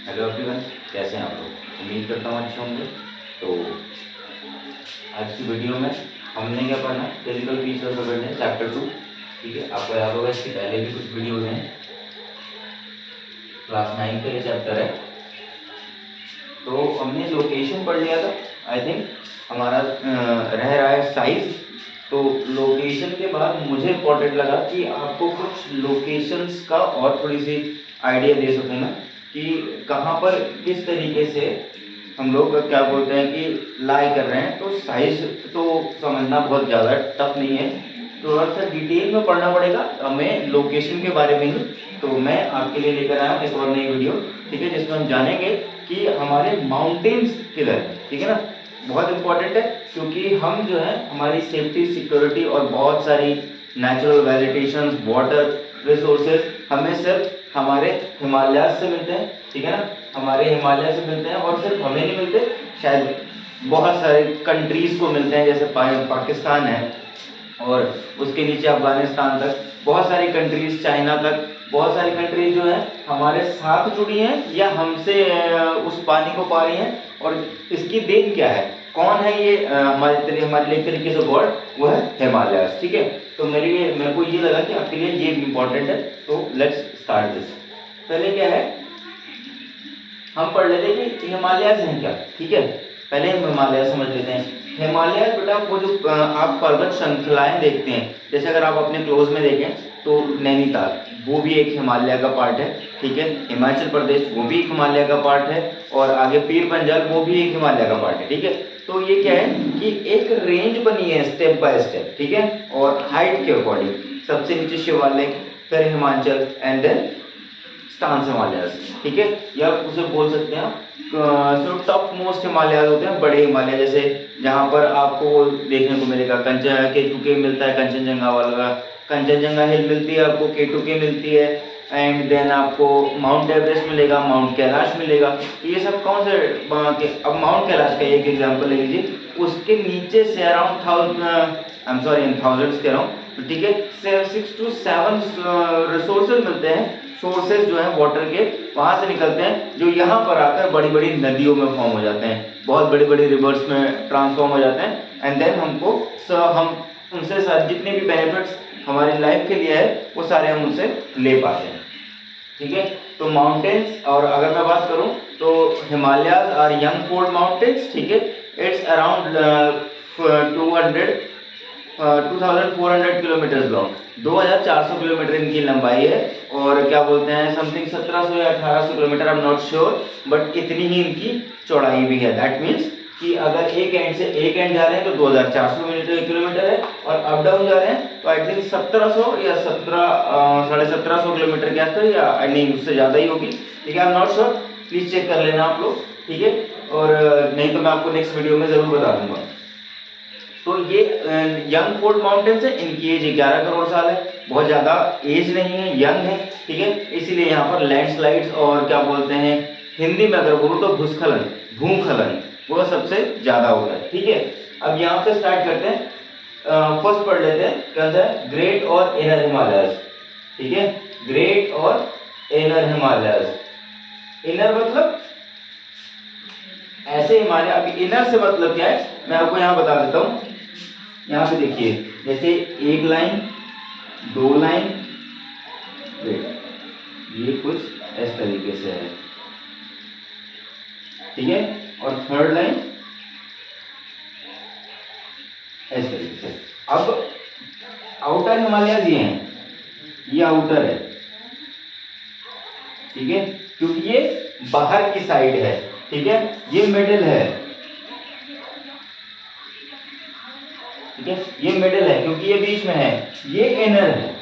Hello everyone, कैसे हैं आप लोग? उम्मीद करता हूँ अच्छे होंगे। तो आज की वीडियो में हमने क्या पढ़ना है, physical features of Indian chapter 2। ठीक है, आपको याद होगा इसके पहले भी कुछ वीडियोज हैं। क्लास 9 का ये चैप्टर है। तो हमने लोकेशन पढ़ लिया था। आई थिंक हमारा रह रहा है साइज। तो लोकेशन के बाद मुझे इम्पोर्टेंट लगा कि आपको कुछ लोकेशंस का और थोड़ी सी आइडिया दे सकूँ मैं कि कहाँ पर किस तरीके से हम लोग क्या बोलते हैं कि लाई कर रहे हैं। तो साइज तो समझना बहुत ज़्यादा टफ नहीं है, थोड़ा सा डिटेल में पढ़ना पड़ेगा हमें लोकेशन के बारे में ही। तो मैं आपके लिए लेकर आया हूँ एक और नई वीडियो, ठीक है, जिसमें हम जानेंगे कि हमारे माउंटेन्स किधर है। ठीक है ना, बहुत इंपॉर्टेंट है क्योंकि हम जो है हमारी सेफ्टी, सिक्योरिटी और बहुत सारी नेचुरल वेजिटेशन, वाटर रिसोर्सेज हमें सिर्फ हमारे हिमालय से मिलते हैं। ठीक है ना, हमारे हिमालय से मिलते हैं और सिर्फ हमें नहीं मिलते, शायद बहुत सारे कंट्रीज को मिलते हैं, जैसे पाकिस्तान है और उसके नीचे अफगानिस्तान तक, बहुत सारी कंट्रीज, चाइना तक, बहुत सारी कंट्रीज जो है हमारे साथ जुड़ी हैं या हमसे उस पानी को पा रही हैं। और इसकी देन क्या है, कौन है ये हमारे लिए एक तरीके से गॉड, वो है हिमालय। ठीक है, तो मेरे को ये लगा कि आपके लिए ये इंपॉर्टेंट है। तो लेट्स स्टार्ट दिस। पहले क्या है, हम पढ़ लेते हैं कि हिमालयस हैं क्या। ठीक है, पहले हम हिमालय समझ लेते हैं। हिमालय बेटा वो जो आप पर्वत श्रृंखलाएं देखते हैं, जैसे अगर आप अपने क्लोज में देखें तो नैनीताल वो भी एक हिमालय का पार्ट है। ठीक है, हिमाचल प्रदेश वो भी एक हिमालय का पार्ट है और आगे पीर पंजाल वो भी एक हिमालय का पार्ट है। ठीक है, तो ये क्या है कि एक रेंज बनी है स्टेप बाय स्टेप। ठीक है, और हाइट के अकॉर्डिंग सबसे नीचे शिवालिक, फिर Himachal and then stance Himalayas. ठीक है, या उसे बोल सकते हैं जो टॉप मोस्ट हिमालय होते हैं, बड़े हिमालय, जैसे जहाँ पर आपको देखने को मिलेगा K2K मिलता है, कंचनजंगा वाला कंचनजंगा हिल मिलती है आपको, K2K मिलती है, एंड देन आपको माउंट एवरेस्ट मिलेगा, माउंट कैलाश मिलेगा। ये सब कौन से अब माउंट कैलाश का एक एग्जांपल ले लीजिए, उसके नीचे से अराउंड थाउजेंड्स कह रहा हूँ। ठीक है, 6 to 7 रिसोर्सेज मिलते हैं, सोर्सेज जो है वाटर के वहां से निकलते हैं, जो यहाँ पर आकर बड़ी बड़ी नदियों में फॉर्म हो जाते हैं, बहुत बड़ी बड़ी रिवर्स में ट्रांसफॉर्म हो जाते हैं। एंड देन हम उनसे जितने भी बेनिफिट्स हमारी लाइफ के लिए है वो सारे हम उनसे ले पाते हैं। ठीक है, तो माउंटेन्स, और अगर मैं बात करूं तो Himalayas are young fold mountains. ठीक है, it's around 2400 kilometre long, 2400 kilometre इनकी लंबाई है। और क्या बोलते हैं, समथिंग 1700 या 1800 kilometre, I am not sure, but इतनी ही इनकी चौड़ाई भी है। दैट मीन्स कि अगर एक एंड से एक एंड जा रहे हैं तो 2400 किलोमीटर है, और अप डाउन जा रहे हैं तो आई थिंक 1700 या 1750 किलोमीटर के आसपास, या नहीं उससे ज़्यादा ही होगी। ठीक है, I am not sure, please check कर लेना आप लोग। ठीक है, और नहीं तो मैं आपको नेक्स्ट वीडियो में ज़रूर बता दूंगा। तो ये यंग फोल्ड माउंटेन्स है, इनकी एज 11 करोड़ साल है, बहुत ज़्यादा एज नहीं है, यंग है। ठीक है, इसीलिए यहाँ पर लैंडस्लाइड्स और क्या बोलते हैं, हिंदी में अगर बोलूँ तो भूस्खलन, भूखलन, वो सबसे ज़्यादा होता है। ठीक है, अब यहाँ से स्टार्ट करते हैं। फर्स्ट पढ़ लेते हैं, क्या होता है, ग्रेट और इनर हिमालयस। ठीक है, ग्रेट और इनर हिमालयस। इनर मतलब ऐसे हिमालय, अभी इनर से मतलब क्या है मैं आपको यहाँ बता देता हूँ। यहाँ पे देखिए, जैसे एक लाइन, दो लाइन, ये कुछ इस तरीके से है। ठीक है, और थर्ड लाइन इस तरीके से। अब आउटर हिमालय ये हैं, ये आउटर है। ठीक है, क्योंकि ये बाहर की साइड है। ठीक है, ये मिडिल है। ठीक है, ये मिडिल है क्योंकि ये बीच में है, ये इनर है,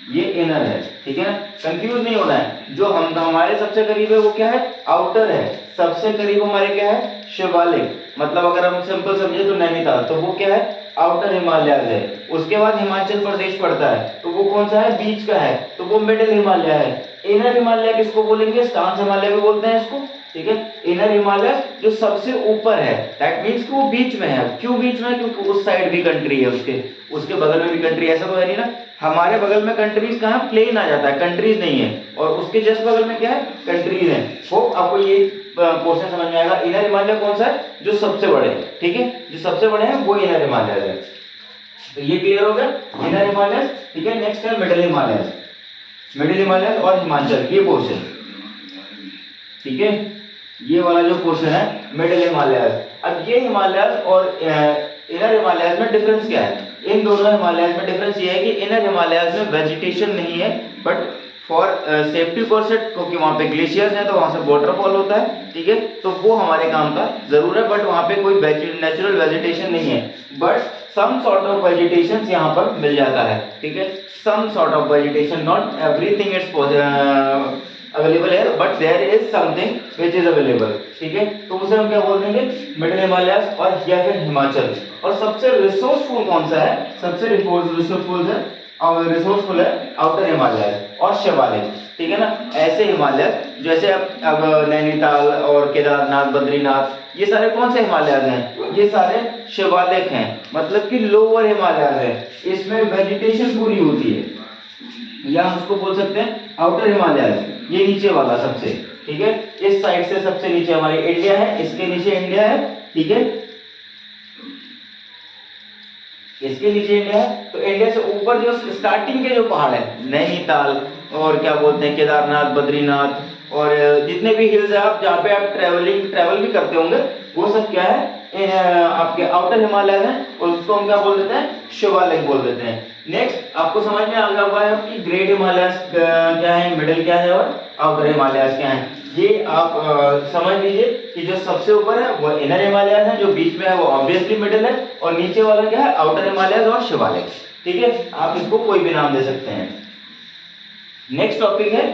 ये इनर है। ठीक है ना, कंफ्यूज नहीं होना है। जो हम हमारे सबसे करीब है वो क्या है, आउटर है। सबसे करीब हमारे क्या है, शिवालिक, मतलब अगर हम सिंपल समझे तो नैनीताल, तो वो क्या है, आउटर हिमालय है। उसके बाद हिमाचल प्रदेश पड़ता है, तो वो कौन सा है, बीच का है, तो वो मिडिल हिमालय है। इनर हिमालय किसको बोलेंगे, स्टांस हिमालय भी बोलते हैं इसको। ठीक है। इनर हिमालय जो सबसे ऊपर है, दैट मीन्स कि वो बीच में है। क्यों बीच में? क्योंकि उस साइड भी कंट्री है, उसके बगल में भी कंट्री, ऐसा तो है नहीं ना। हमारे बगल में कंट्रीज कहाँ, प्लेन आ जाता है, कंट्रीज नहीं है, और उसके जस्ट बगल में क्या है, कंट्रीज है। होप आपको ये क्वेश्चन समझ में आएगा। इनर हिमालय कौन सा है? जो सबसे बड़े हैं, ठीक है, जो सबसे बड़े हैं वो इनर हिमालय है। तो ये क्लियर हो गया, इनर हिमालय, ठीक है। नेक्स्ट है मिडिल हिमालय। मिडिल हिमालय और हिमाचल, ये पोर्शन, ठीक है, ये वाला जो पोर्शन है मिडिल हिमालय। अब ये हिमालय और इनर हिमालय में डिफरेंस क्या है? इन दोनों हिमालय में डिफरेंस ये है कि इनर हिमालय में वेजिटेशन नहीं है, बट फॉर सेफ्टी पर्पस, क्योंकि वहाँ पे ग्लेशियर्स हैं तो वहाँ से वाटरफॉल होता है, ठीक है, तो वो हमारे काम का जरूर है, बट वहाँ पे कोई नेचुरल वेजिटेशन नहीं है, but some sort of vegetation यहाँ पर मिल जाता है, ठीक है। Some sort of vegetation, not everything is available है, but there is something which is available, ठीक है। तो उसे हम क्या बोल देंगे? मिडिल हिमालय और या फिर हिमाचल। और सबसे रिसोर्सफुल कौन सा है? सबसे रिसोर्सफुल है आउटर हिमालय और शिवालिक, ठीक है ना। ऐसे हिमालय जैसे अब नैनीताल और केदारनाथ, बद्रीनाथ, ये सारे कौन से हिमालय हैं? ये सारे शिवालिक हैं, मतलब कि लोअर हिमालय है, इसमें वेजिटेशन पूरी होती है, या हम उसको बोल सकते हैं आउटर हिमालय, ये नीचे वाला सबसे, ठीक है। इस साइड से सबसे नीचे हमारी इंडिया है, इसके नीचे इंडिया है, ठीक है, इसके नीचे इंडिया है। तो इंडिया से ऊपर जो स्टार्टिंग के जो पहाड़ है, नैनीताल और क्या बोलते हैं केदारनाथ, बद्रीनाथ और जितने भी हिल्स है आप जहाँ पे आप ट्रेवल भी करते होंगे, वो सब क्या है, आपके आउटर हिमालय है, और उसको हम क्या बोल देते हैं? शिवालिक बोल देते हैं। नेक्स्ट आपको समझ में आ गया होगा कि ग्रेट हिमालय क्या है, मिडिल क्या है और आउटर हिमालय क्या है। ये आप समझ लीजिए कि जो सबसे ऊपर है वो इनर हिमालय है, जो बीच में है वो ऑब्वियसली मिडिल है, और नीचे वाला क्या है? आउटर हिमालय और शिवालिक, ठीक है। आप इसको कोई भी नाम दे सकते हैं। नेक्स्ट टॉपिक है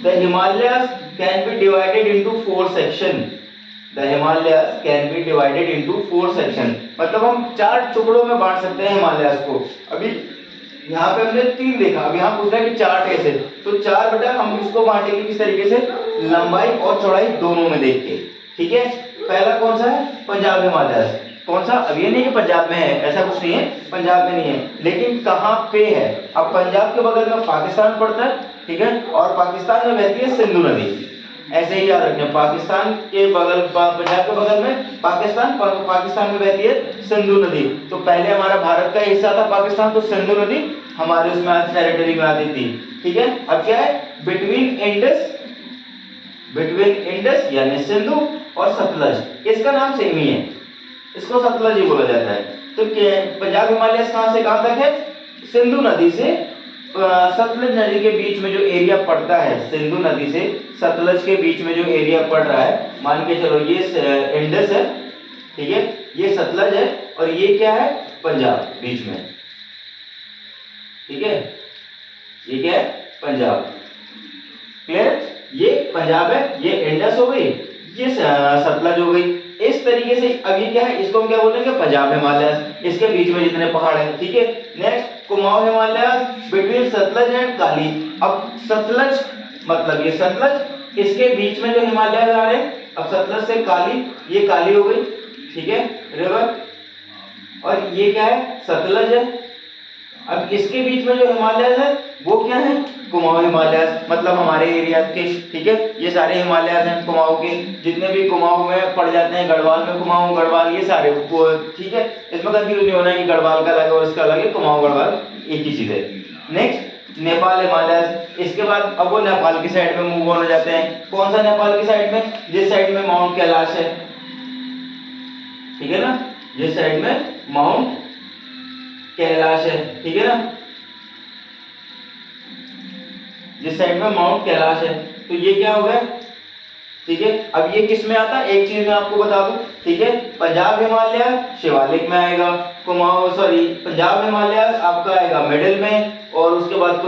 the Himalayas can be divided into 4 section. The Himalayas can be divided into 4 section, मतलब हम 4 टुकड़ों में बांट सकते हैं हिमालयस को। अभी यहाँ पे हमने 3 देखा, अब यहाँ पूछ रहा है कि 4 कैसे, तो 4 बेटा हम इसको बांटेंगे किस तरीके से? लंबाई और चौड़ाई दोनों में देख के, ठीक है। पहला कौन सा है? पंजाब हिमालय। कौन सा? अब ये नहीं कि पंजाब में है, ऐसा कुछ नहीं है, पंजाब में नहीं है, लेकिन कहाँ पे है? अब पंजाब के बगल में पाकिस्तान पड़ता है, ठीक है, और पाकिस्तान में बहती है सिंधु नदी, ऐसे ही याद रखें। पाकिस्तान के बगल, पंजाब के बगल में पाकिस्तान में बहती है सिंधु नदी। तो पहले हमारा भारत का हिस्सा था पाकिस्तान, तो सिंधु नदी हमारे उसमें टेरिटरी में आती थी, ठीक है। अब क्या है? बिटवीन इंडस यानी सिंधु और सतलज, इसका नाम सेम ही है, इसको सतलज ही बोला जाता है। तो पंजाब हिमालय कहां से कहां तक है? सिंधु नदी से सतलज नदी के बीच में जो एरिया पड़ता है, सिंधु नदी से सतलज के बीच में जो एरिया पड़ रहा है, मान के चलो ये इंडस है, ठीक है, ये सतलज है, और ये क्या है? पंजाब बीच में, ठीक है, ये क्या है? पंजाब। क्लियर? ये पंजाब है, ये इंडस हो गई, ये सतलज हो गई। इस तरीके से अब ये क्या है? इसको हम क्या बोलेंगे? पंजाब हिमालय, इसके बीच में जितने पहाड़ हैं, ठीक है। Next Kumaon Himalaya between Sutlej and Kali. अब सतलज मतलब ये सतलज, इसके बीच में जो हिमालय आ रहे हैं, अब सतलज से काली, ये काली हो गई, ठीक है, रिवर, और ये क्या है? सतलज है। अब इसके बीच में जो हिमालय है वो क्या है? कुमाऊं हिमालय, मतलब हमारे एरिया के, ठीक है, ये सारे हिमालय हैं कुमाऊं के, जितने भी कुमाऊं में पड़ जाते हैं, गढ़वाल में कुमाऊं, गढ़वाल, ये सारे, ठीक है। इसमें कंफ्यूज नहीं होना है कि गढ़वाल का अलग है और इसका अलग है, कुमाऊं गढ़वाल एक ही चीज है। नेक्स्ट नेपाल हिमालय, इसके बाद अब वो नेपाल की साइड में मूव हो जाते हैं। कौन सा नेपाल की साइड में? जिस साइड में माउंट कैलाश है, ठीक है ना, जिस साइड में माउंट कैलाश है, ठीक है ना, जिस साइड में माउंट कैलाश है। तो ये क्या हो गया? ठीक है। अब ये किस में आता है? एक चीज मैं आपको बता दूं, ठीक है, पंजाब हिमालय शिवालिक में आएगा, पंजाब हिमालय आपका आएगा मिडिल में, और उसके बाद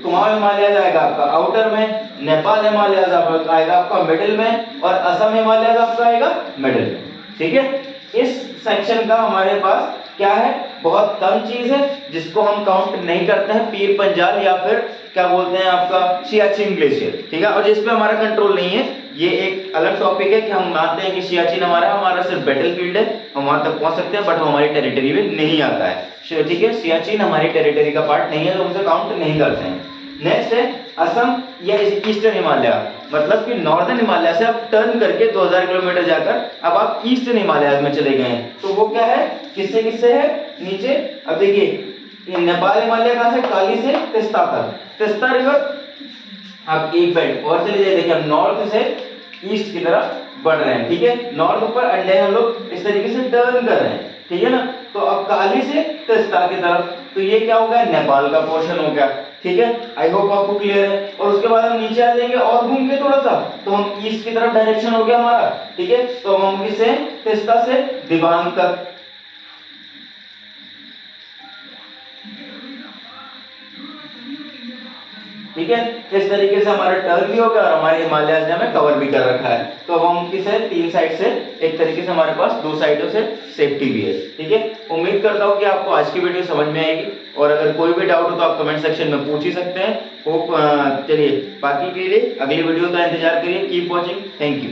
कुमाऊं हिमालय आएगा आपका आउटर में, नेपाल हिमालय आएगा आपका मिडिल में, और असम हिमालय आपका आएगा मिडिल में, ठीक है। इस सेक्शन का हमारे पास क्या है? बहुत कम चीज है जिसको हम काउंट नहीं करते हैं, पीर पंजाल या फिर क्या बोलते हैं आपका सियाचिन ग्लेशियर, ठीक है। और जिस पे हमारा कंट्रोल नहीं है, ये एक अलग टॉपिक है कि हम मानते हैं कि सियाचिन हमारा सिर्फ बैटलफील्ड है, हम वहां तक पहुंच सकते हैं, बट वो हमारी टेरिटरी में नहीं आता है, ठीक है। सियाचिन हमारी टेरिटरी का पार्ट नहीं है, तो उसे काउंट नहीं करते हैं। नेक्स्ट है असम या ईस्टर्न हिमालय, मतलब कि नॉर्दर्न हिमालय से आप टर्न करके 2000 किलोमीटर जाकर अब आप ईस्टर्न हिमालय में चले गए हैं, तो वो क्या है, किससे किससे है नीचे। अब देखिए नेपाल हिमालय कहां से, काली से तिस्ता तक, तिस्ता रिवर आप एक बेल्ट और चले जाइए, देखिए हम नॉर्थ से ईस्ट की तरफ बढ़ रहे हैं, ठीक है। नॉर्थ ऊपर अंडे हम लोग इस तरीके से टर्न कर रहे हैं, ठीक है ना। तो अब काली से तिस्ता की तरफ, तो ये क्या हो गया, नेपाल का पोर्शन हो गया, ठीक है। आई होप आपको क्लियर है। और उसके बाद हम नीचे आ जाएंगे और घूम के थोड़ा सा, तो हम ईस्ट की तरफ डायरेक्शन हो गया हमारा, ठीक है। तो हम किसे, तिस्ता से दिबांग तक, ठीक है। इस तरीके से हमारा टर्न भी हो गया और हमारे हिमालय ने हमें कवर भी कर रखा है। तो अब हम किसे, तीन साइड से, एक तरीके से हमारे पास दो साइडों से सेफ्टी भी है, ठीक है। उम्मीद करता हूँ कि आपको आज की वीडियो समझ में आएगी, और अगर कोई भी डाउट हो तो आप कमेंट सेक्शन में पूछ ही सकते हैं। होप, चलिए बाकी के लिए अगली वीडियो का इंतजार करिए। Keep watching, thank you.